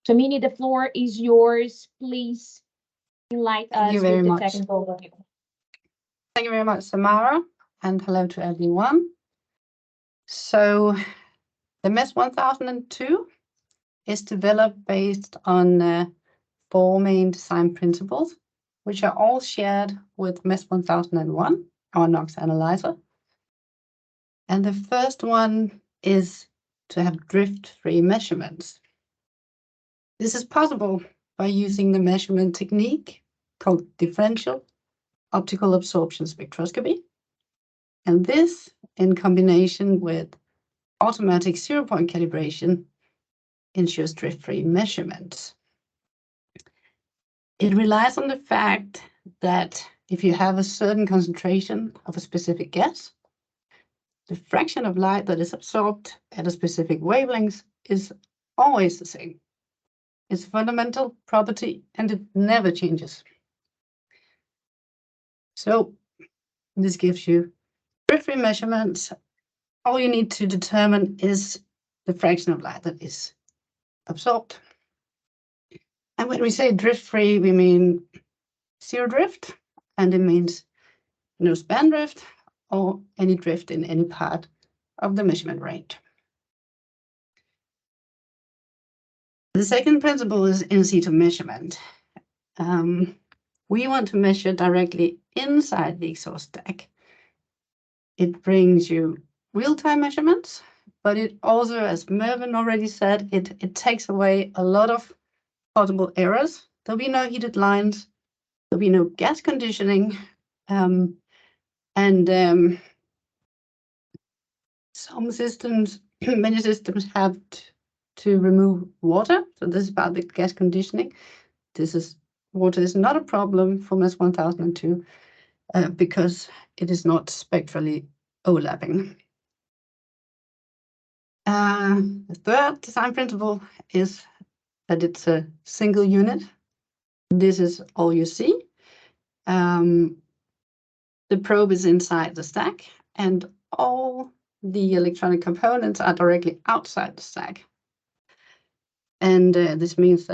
Thomine, the floor is yours. Please enlighten Thank you us very with the much. technical review. Thank you very much, Samara, and hello to everyone. So the MES 1002 is developed based on 4 main design principles, which are all shared with MES 1001, our NOx analyzer. And the first one is to have drift-free measurements. This is possible by using the measurement technique called differential optical absorption spectroscopy. And this, in combination with automatic zero-point calibration, ensures drift-free measurements. It relies on the fact that if you have a certain concentration of a specific gas, the fraction of light that is absorbed at a specific wavelength is always the same. It's a fundamental property and it never changes. So this gives you drift-free measurements. All you need to determine is the fraction of light that is absorbed. And when we say drift-free, we mean zero drift, and it means no span drift or any drift in any part of the measurement range. The second principle is in situ measurement. We want to measure directly inside the exhaust stack. It brings you real-time measurements, but it also, as Mervyn already said, it takes away a lot of possible errors. There'll be no heated lines, there'll be no gas conditioning, and some systems, many systems have to remove water. So this is about the gas conditioning. Water is not a problem for MES 1002 because it is not spectrally overlapping. The third design principle is that it's a single unit. This is all you see. The probe is inside the stack, and all the electronic components are directly outside the stack. And this means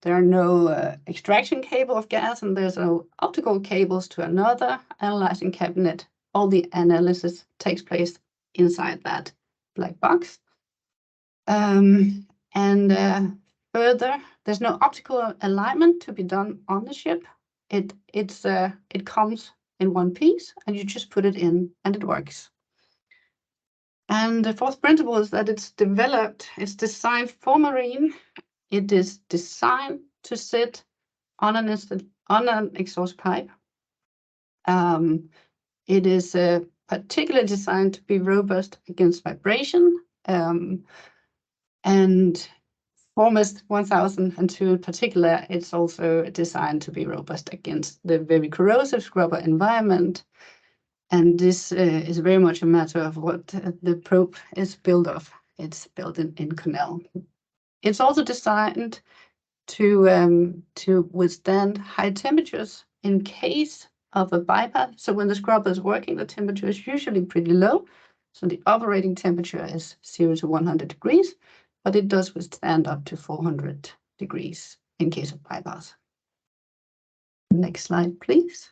there are no extraction cable of gas, and there's no optical cables to another analyzing cabinet. All the analysis takes place inside that black box. Further, there's no optical alignment to be done on the ship. It comes in one piece, and you just put it in, and it works. And the fourth principle is that it's designed for marine. It is designed to sit on an exhaust pipe. It is particularly designed to be robust against vibration. And for MES 1002 in particular, it's also designed to be robust against the very corrosive scrubber environment. And this is very much a matter of what the probe is built of. It's built in Cornell. It's also designed to withstand high temperatures in case of a bypass. So when the scrubber is working, the temperature is usually pretty low. So the operating temperature is 0 to 100 degrees, but it does withstand up to 400 degrees in case of bypass. Next slide, please.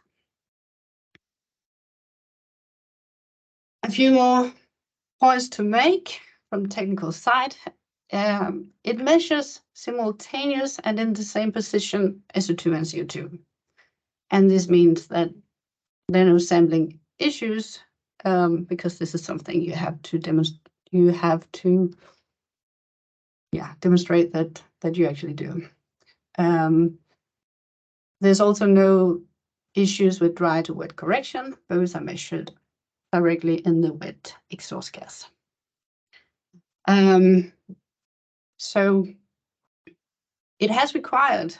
A few more points to make from the technical side. It measures simultaneous and in the same position SO2 and CO2. And this means that there are no sampling issues because this is something you have to demonstrate that you actually do. There's also no issues with dry to wet correction. Both are measured directly in the wet exhaust gas. So it has required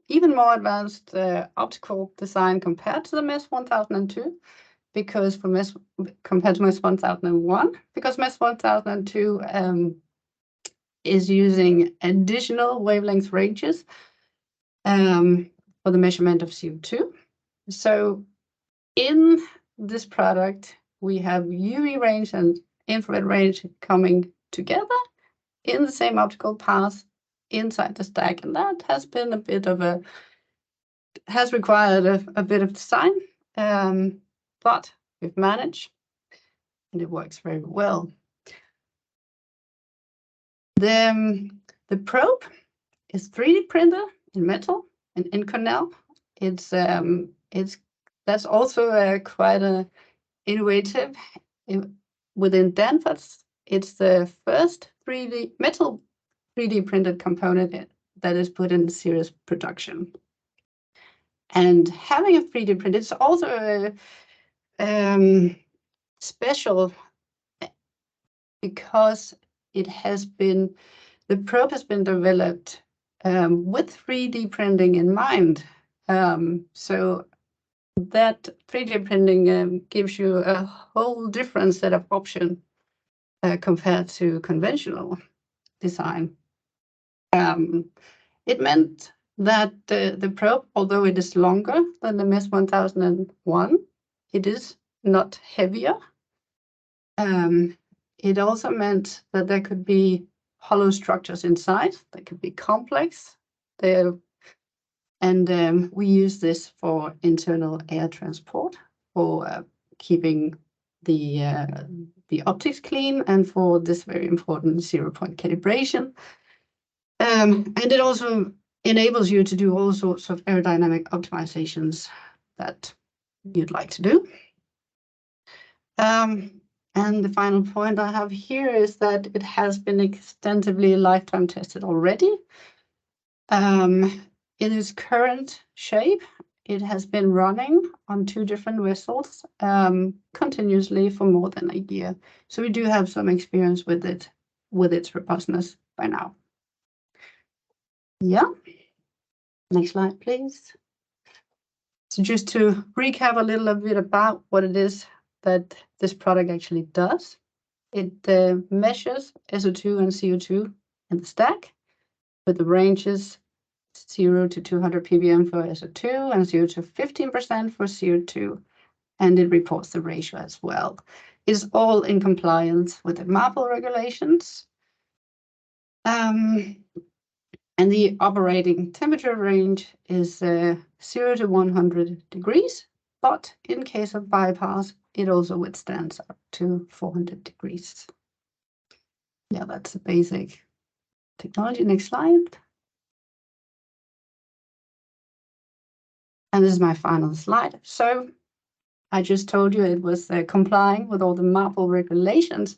even more advanced optical design compared to the MES 1002, because compared to MES 1001, because MES 1002 is using additional wavelength ranges for the measurement of CO2. So in this product, we have UV range and infrared range coming together in the same optical path inside the stack, and that has been a bit of has required a bit of design, but we've managed, and it works very well. The probe is 3D printed in metal and in Cornell. That's also quite innovative. Within Danfoss, it's the first metal 3D printed component that is put in series production. And having a 3D print, it's also special because the probe has been developed with 3D printing in mind. So that 3D printing gives you a whole different set of options compared to conventional design. It meant that the probe, although it is longer than the MES 1001, it is not heavier. It also meant that there could be hollow structures inside. They could be complex. And we use this for internal air transport, for keeping the optics clean, and for this very important 0-point calibration. And it also enables you to do all sorts of aerodynamic optimizations that you'd like to do. And the final point I have here is that it has been extensively lifetime tested already. In its current shape, it has been running on 2 different vessels continuously for more than a year. So we do have some experience with its robustness by now. Yeah. Next slide, please. So just to recap a little bit about what it is that this product actually does. It measures SO2 and CO2 in the stack with the ranges 0 to 200 ppm for SO2 and 0 to 15% for CO2, and it reports the ratio as well. It's all in compliance with the MARPL regulations. And the operating temperature range is 0 to 100 degrees, but in case of bypass, it also withstands up to 400 degrees. Yeah, that's the basic technology. Next slide. And this is my final slide. So I just told you it was complying with all the MARPL regulations.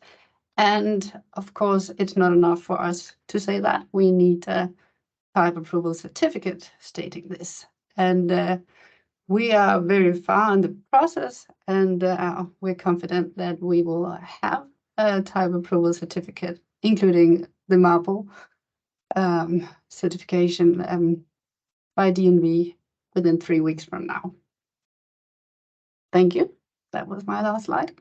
And of course, it's not enough for us to say that. We need a type approval certificate stating this. And we are very far in the process, and we're confident that we will have a type approval certificate, including the MARPL certification by DNV within 3 weeks from now. Thank you. That was my last slide.